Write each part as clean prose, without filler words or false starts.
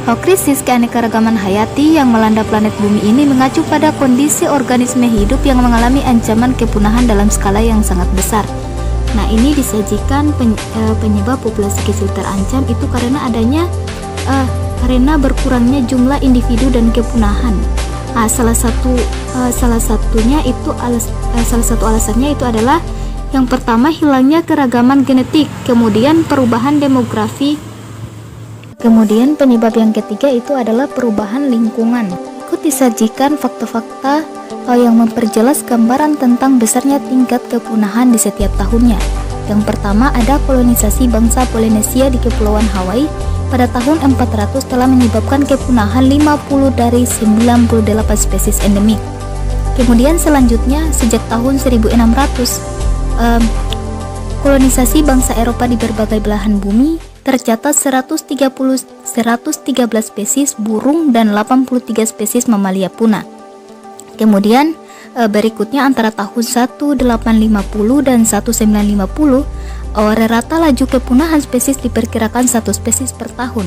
Krisis keanekaragaman hayati yang melanda planet bumi ini mengacu pada kondisi organisme hidup yang mengalami ancaman kepunahan dalam skala yang sangat besar. Nah, ini disajikan penyebab populasi kecil terancam itu karena berkurangnya jumlah individu dan kepunahan. Nah, salah satu alasannya itu adalah yang pertama, hilangnya keragaman genetik, kemudian perubahan demografi. Kemudian penyebab yang ketiga itu adalah perubahan lingkungan. Ikut disajikan fakta-fakta yang memperjelas gambaran tentang besarnya tingkat kepunahan di setiap tahunnya. Yang pertama ada kolonisasi bangsa Polinesia di Kepulauan Hawaii pada tahun 400 telah menyebabkan kepunahan 50 dari 98 spesies endemik. Kemudian selanjutnya sejak tahun 1600 kolonisasi bangsa Eropa di berbagai belahan bumi tercatat 113 spesies burung dan 83 spesies mamalia punah. Kemudian berikutnya antara tahun 1850 dan 1950 rata laju kepunahan spesies diperkirakan 1 spesies per tahun.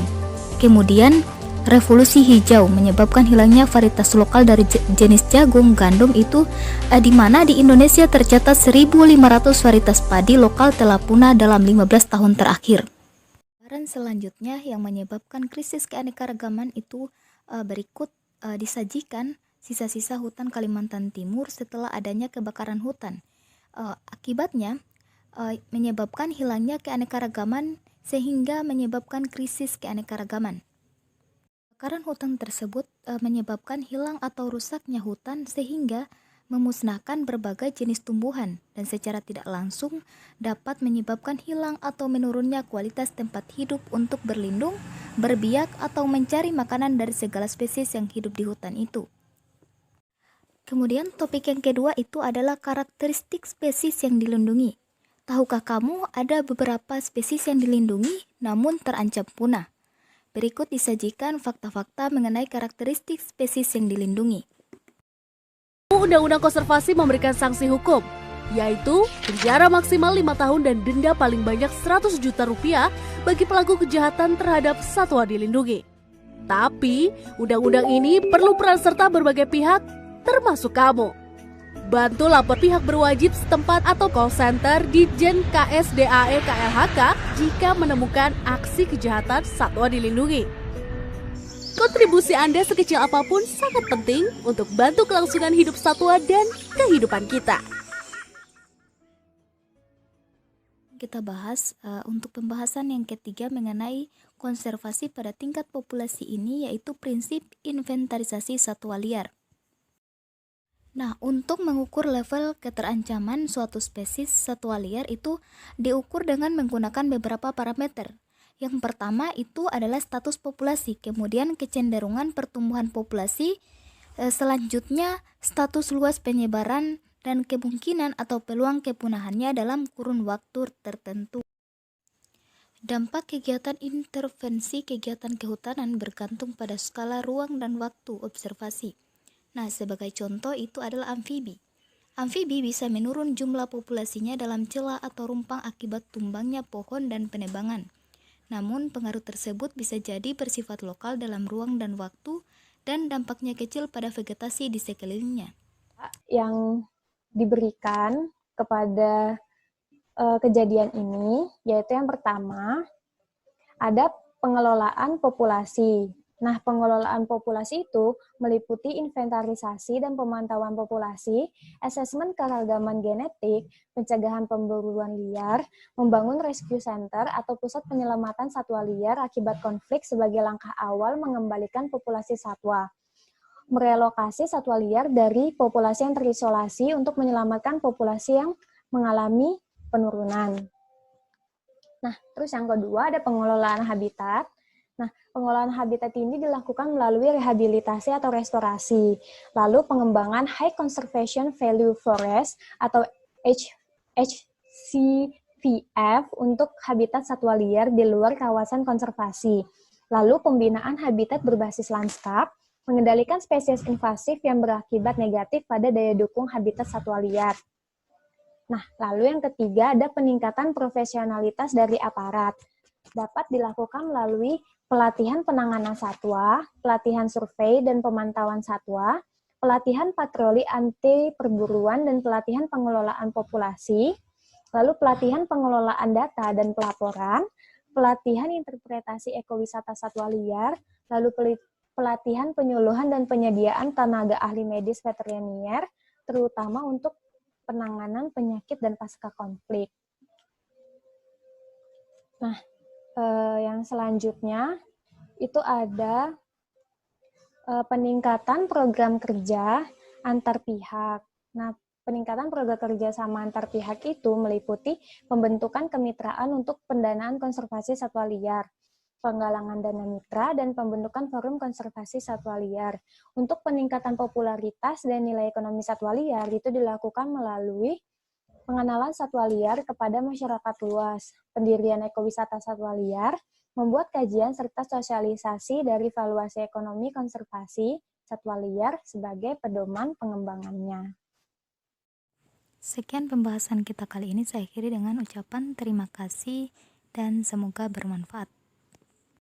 Kemudian revolusi hijau menyebabkan hilangnya varietas lokal dari jenis jagung gandum itu di mana di Indonesia tercatat 1.500 varietas padi lokal telah punah dalam 15 tahun terakhir. Selanjutnya yang menyebabkan krisis keanekaragaman itu berikut disajikan sisa-sisa hutan Kalimantan Timur setelah adanya kebakaran hutan. Akibatnya menyebabkan hilangnya keanekaragaman sehingga menyebabkan krisis keanekaragaman. Kebakaran hutan tersebut menyebabkan hilang atau rusaknya hutan sehingga memusnahkan berbagai jenis tumbuhan dan secara tidak langsung dapat menyebabkan hilang atau menurunnya kualitas tempat hidup untuk berlindung, berbiak, atau mencari makanan dari segala spesies yang hidup di hutan itu. Kemudian topik yang kedua itu adalah karakteristik spesies yang dilindungi. Tahukah kamu ada beberapa spesies yang dilindungi namun terancam punah? Berikut disajikan fakta-fakta mengenai karakteristik spesies yang dilindungi. Undang-Undang Konservasi memberikan sanksi hukum, yaitu penjara maksimal 5 tahun dan denda paling banyak 100 juta rupiah bagi pelaku kejahatan terhadap satwa dilindungi. Tapi, undang-undang ini perlu peran serta berbagai pihak, termasuk kamu. Bantu lapor pihak berwajib setempat atau call center Ditjen KSDAE KLHK jika menemukan aksi kejahatan satwa dilindungi. Kontribusi Anda sekecil apapun sangat penting untuk bantu kelangsungan hidup satwa dan kehidupan kita. Kita bahas untuk pembahasan yang ketiga mengenai konservasi pada tingkat populasi ini, yaitu prinsip inventarisasi satwa liar. Nah, untuk mengukur level keterancaman suatu spesies satwa liar itu diukur dengan menggunakan beberapa parameter. Yang pertama itu adalah status populasi, kemudian kecenderungan pertumbuhan populasi, selanjutnya status luas penyebaran dan kemungkinan atau peluang kepunahannya dalam kurun waktu tertentu. Dampak kegiatan intervensi kegiatan kehutanan bergantung pada skala ruang dan waktu observasi. Nah, sebagai contoh itu adalah amfibi. Amfibi bisa menurun jumlah populasinya dalam celah atau rumpang akibat tumbangnya pohon dan penebangan. Namun, pengaruh tersebut bisa jadi bersifat lokal dalam ruang dan waktu dan dampaknya kecil pada vegetasi di sekelilingnya. Yang diberikan kepada kejadian ini, yaitu yang pertama, ada pengelolaan populasi. Nah, pengelolaan populasi itu meliputi inventarisasi dan pemantauan populasi, asesmen keragaman genetik, pencegahan pemburuan liar, membangun rescue center atau pusat penyelamatan satwa liar akibat konflik sebagai langkah awal mengembalikan populasi satwa, merelokasi satwa liar dari populasi yang terisolasi untuk menyelamatkan populasi yang mengalami penurunan. Nah, terus yang kedua ada pengelolaan habitat. Nah, pengelolaan habitat ini dilakukan melalui rehabilitasi atau restorasi, lalu pengembangan High Conservation Value Forest atau HCVF untuk habitat satwa liar di luar kawasan konservasi, lalu pembinaan habitat berbasis lanskap, mengendalikan spesies invasif yang berakibat negatif pada daya dukung habitat satwa liar. Nah, lalu yang ketiga ada peningkatan profesionalitas dari aparat. Dapat dilakukan melalui pelatihan penanganan satwa, pelatihan survei dan pemantauan satwa, pelatihan patroli anti perburuan dan pelatihan pengelolaan populasi, lalu pelatihan pengelolaan data dan pelaporan, pelatihan interpretasi ekowisata satwa liar, lalu pelatihan penyuluhan dan penyediaan tenaga ahli medis veteriner, terutama untuk penanganan penyakit dan pasca konflik. Nah, yang selanjutnya itu ada peningkatan program kerja antar pihak. Nah, peningkatan program kerja sama antar pihak itu meliputi pembentukan kemitraan untuk pendanaan konservasi satwa liar, penggalangan dana mitra, dan pembentukan forum konservasi satwa liar. Untuk peningkatan popularitas dan nilai ekonomi satwa liar itu dilakukan melalui pengenalan satwa liar kepada masyarakat luas, pendirian ekowisata satwa liar, membuat kajian serta sosialisasi dari valuasi ekonomi konservasi satwa liar sebagai pedoman pengembangannya. Sekian pembahasan kita kali ini, saya akhiri dengan ucapan terima kasih dan semoga bermanfaat.